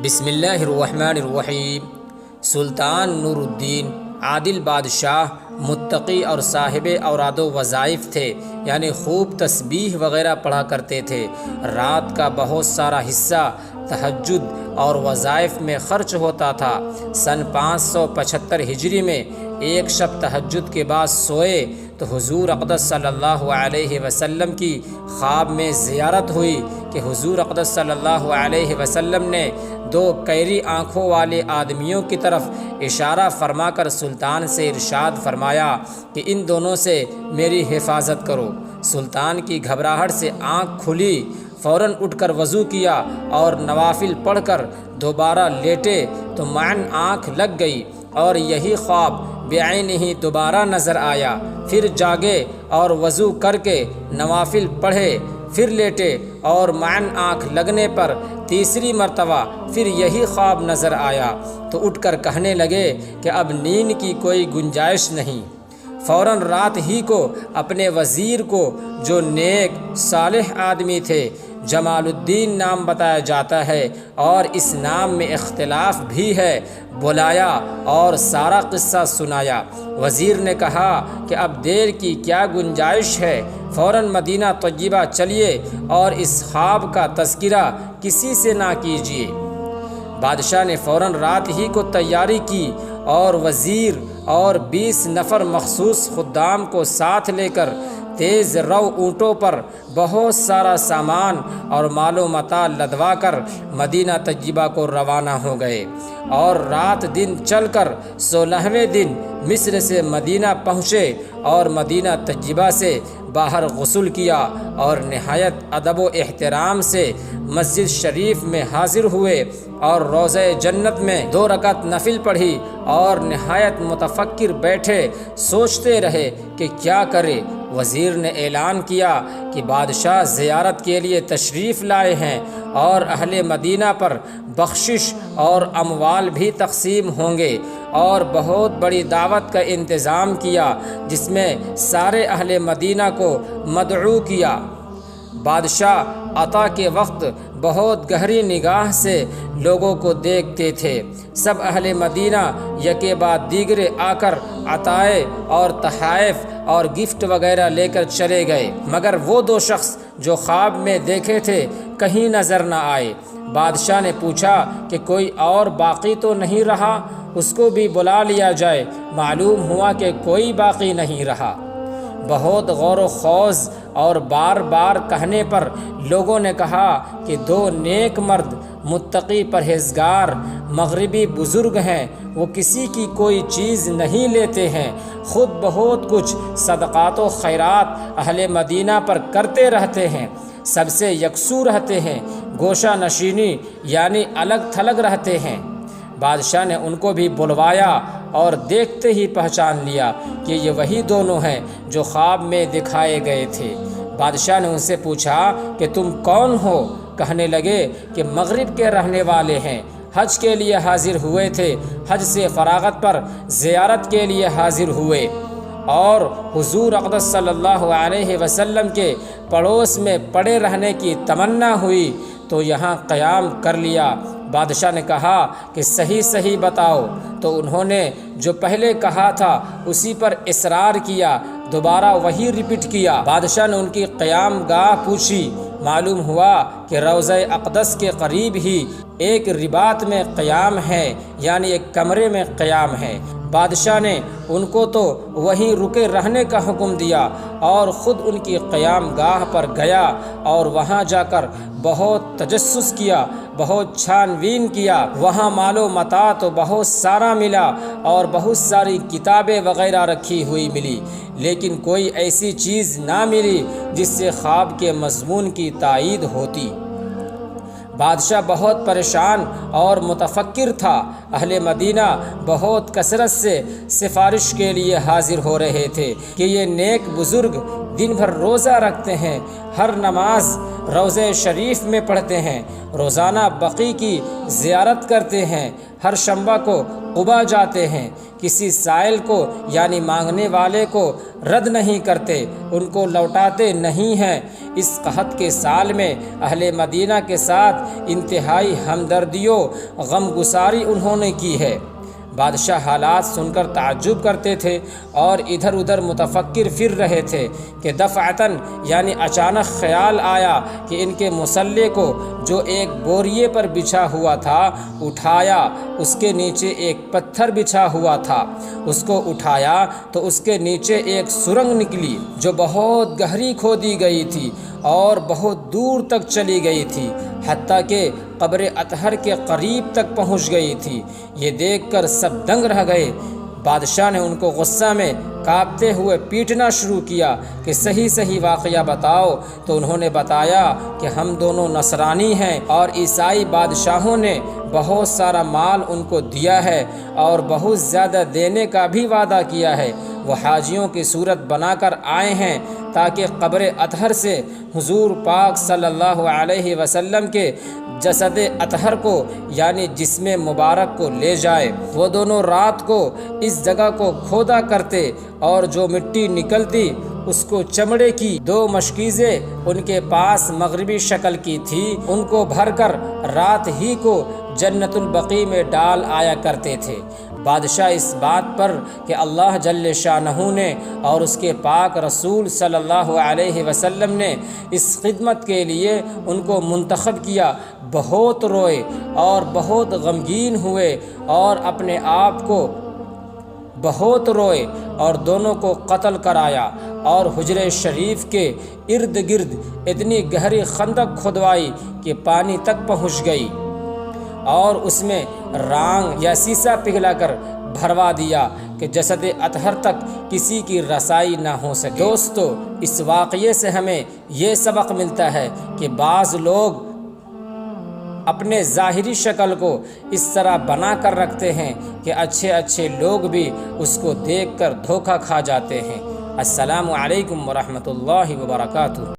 بسم اللہ الرحمن الرحیم۔ سلطان نور الدین عادل بادشاہ متقی اور صاحب اوراد و وظائف تھے، یعنی خوب تسبیح وغیرہ پڑھا کرتے تھے۔ رات کا بہت سارا حصہ تہجد اور وظائف میں خرچ ہوتا تھا۔ سن 575 ہجری میں ایک شب تہجد کے بعد سوئے تو حضور اقدس صلی اللہ علیہ وسلم کی خواب میں زیارت ہوئی کہ حضور اقدس صلی اللہ علیہ وسلم نے دو قیری آنکھوں والے آدمیوں کی طرف اشارہ فرما کر سلطان سے ارشاد فرمایا کہ ان دونوں سے میری حفاظت کرو۔ سلطان کی گھبراہٹ سے آنکھ کھلی، فوراً اٹھ کر وضو کیا اور نوافل پڑھ کر دوبارہ لیٹے تو معاً آنکھ لگ گئی اور یہی خواب بعین ہی دوبارہ نظر آیا۔ پھر جاگے اور وضو کر کے نوافل پڑھے، پھر لیٹے اور معاً آنکھ لگنے پر تیسری مرتبہ پھر یہی خواب نظر آیا تو اٹھ کر کہنے لگے کہ اب نیند کی کوئی گنجائش نہیں۔ فوراً رات ہی کو اپنے وزیر کو، جو نیک صالح آدمی تھے، جمال الدین نام بتایا جاتا ہے اور اس نام میں اختلاف بھی ہے، بلایا اور سارا قصہ سنایا۔ وزیر نے کہا کہ اب دیر کی کیا گنجائش ہے، فوراً مدینہ طیبہ چلیے اور اس خواب کا تذکرہ کسی سے نہ کیجیے۔ بادشاہ نے فوراً رات ہی کو تیاری کی اور وزیر اور 20 نفر مخصوص خدام کو ساتھ لے کر تیز رو اونٹوں پر بہت سارا سامان اور مال و متاع لدوا کر مدینہ طیبہ کو روانہ ہو گئے اور رات دن چل کر 16ویں دن مصر سے مدینہ پہنچے اور مدینہ طیبہ سے باہر غسل کیا اور نہایت ادب و احترام سے مسجد شریف میں حاضر ہوئے اور روضہ جنت میں 2 رکعت نفل پڑھی اور نہایت متفکر بیٹھے سوچتے رہے کہ کیا کرے۔ وزیر نے اعلان کیا کہ بادشاہ زیارت کے لیے تشریف لائے ہیں اور اہل مدینہ پر بخشش اور اموال بھی تقسیم ہوں گے، اور بہت بڑی دعوت کا انتظام کیا جس میں سارے اہل مدینہ کو مدعو کیا۔ بادشاہ عطا کے وقت بہت گہری نگاہ سے لوگوں کو دیکھتے تھے۔ سب اہل مدینہ یکے بعد دیگرے آ کر عطائے اور تحائف اور گفٹ وغیرہ لے کر چلے گئے، مگر وہ 2 شخص جو خواب میں دیکھے تھے کہیں نظر نہ آئے۔ بادشاہ نے پوچھا کہ کوئی اور باقی تو نہیں رہا، اس کو بھی بلا لیا جائے۔ معلوم ہوا کہ کوئی باقی نہیں رہا۔ بہت غور و خوض اور بار بار کہنے پر لوگوں نے کہا کہ 2 نیک مرد متقی پرہیزگار مغربی بزرگ ہیں، وہ کسی کی کوئی چیز نہیں لیتے ہیں، خود بہت کچھ صدقات و خیرات اہل مدینہ پر کرتے رہتے ہیں، سب سے یکسو رہتے ہیں، گوشہ نشینی یعنی الگ تھلگ رہتے ہیں۔ بادشاہ نے ان کو بھی بلوایا اور دیکھتے ہی پہچان لیا کہ یہ وہی دونوں ہیں جو خواب میں دکھائے گئے تھے۔ بادشاہ نے ان سے پوچھا کہ تم کون ہو؟ کہنے لگے کہ مغرب کے رہنے والے ہیں، حج کے لیے حاضر ہوئے تھے، حج سے فراغت پر زیارت کے لیے حاضر ہوئے اور حضور اقدس صلی اللہ علیہ وسلم کے پڑوس میں پڑے رہنے کی تمنا ہوئی تو یہاں قیام کر لیا۔ بادشاہ نے کہا کہ صحیح بتاؤ، تو انہوں نے جو پہلے کہا تھا اسی پر اصرار کیا، دوبارہ وہی ریپیٹ کیا۔ بادشاہ نے ان کی قیام گاہ پوچھی، معلوم ہوا کہ روضہ اقدس کے قریب ہی ایک رباط میں قیام ہے، یعنی ایک کمرے میں قیام ہے۔ بادشاہ نے ان کو تو وہیں رکے رہنے کا حکم دیا اور خود ان کی قیام گاہ پر گیا اور وہاں جا کر بہت تجسس کیا، بہت چھان بین کیا۔ وہاں مال و متاع تو بہت سارا ملا اور بہت ساری کتابیں وغیرہ رکھی ہوئی ملی، لیکن کوئی ایسی چیز نہ ملی جس سے خواب کے مضمون کی تائید ہوتی۔ بادشاہ بہت پریشان اور متفکر تھا۔ اہل مدینہ بہت کثرت سے سفارش کے لیے حاضر ہو رہے تھے کہ یہ نیک بزرگ دن بھر روزہ رکھتے ہیں، ہر نماز روضہ شریف میں پڑھتے ہیں، روزانہ بقی کی زیارت کرتے ہیں، ہر شنبہ کو قباء جاتے ہیں، کسی سائل کو یعنی مانگنے والے کو رد نہیں کرتے، ان کو لوٹاتے نہیں ہیں۔ اس قحط کے سال میں اہل مدینہ کے ساتھ انتہائی ہمدردی و غمگساری انہوں نے کی ہے۔ بادشاہ حالات سن کر تعجب کرتے تھے اور ادھر ادھر متفکر پھر رہے تھے کہ دفعتاً یعنی اچانک خیال آیا کہ ان کے مسلح کو جو ایک بوریے پر بچھا ہوا تھا اٹھایا، اس کے نیچے ایک پتھر بچھا ہوا تھا، اس کو اٹھایا تو اس کے نیچے ایک سرنگ نکلی جو بہت گہری کھودی گئی تھی اور بہت دور تک چلی گئی تھی، حتیٰ کہ قبر اطہر کے قریب تک پہنچ گئی تھی۔ یہ دیکھ کر سب دنگ رہ گئے۔ بادشاہ نے ان کو غصہ میں کانپتے ہوئے پیٹنا شروع کیا کہ صحیح واقعہ بتاؤ، تو انہوں نے بتایا کہ ہم دونوں نصرانی ہیں اور عیسائی بادشاہوں نے بہت سارا مال ان کو دیا ہے اور بہت زیادہ دینے کا بھی وعدہ کیا ہے۔ وہ حاجیوں کی صورت بنا کر آئے ہیں تاکہ قبر اطہر سے حضور پاک صلی اللہ علیہ وسلم کے جسد اطہر کو یعنی جسم مبارک کو لے جائے۔ وہ دونوں رات کو اس جگہ کو کھودا کرتے اور جو مٹی نکلتی اس کو چمڑے کی 2 مشکیزیں ان کے پاس مغربی شکل کی تھی، ان کو بھر کر رات ہی کو جنت البقیع میں ڈال آیا کرتے تھے۔ بادشاہ اس بات پر کہ اللہ جل شانہ نے اور اس کے پاک رسول صلی اللہ علیہ وسلم نے اس خدمت کے لیے ان کو منتخب کیا، بہت روئے اور بہت غمگین ہوئے اور اپنے آپ کو بہت روئے اور دونوں کو قتل کرایا اور حجرے شریف کے ارد گرد اتنی گہری خندق کھدوائی کہ پانی تک پہنچ گئی اور اس میں رانگ یا سیسا پگھلا کر بھروا دیا کہ جسد اطہر تک کسی کی رسائی نہ ہو سکے۔ دوستو، اس واقعے سے ہمیں یہ سبق ملتا ہے کہ بعض لوگ اپنے ظاہری شکل کو اس طرح بنا کر رکھتے ہیں کہ اچھے لوگ بھی اس کو دیکھ کر دھوکہ کھا جاتے ہیں۔ السلام علیکم ورحمۃ اللہ وبرکاتہ۔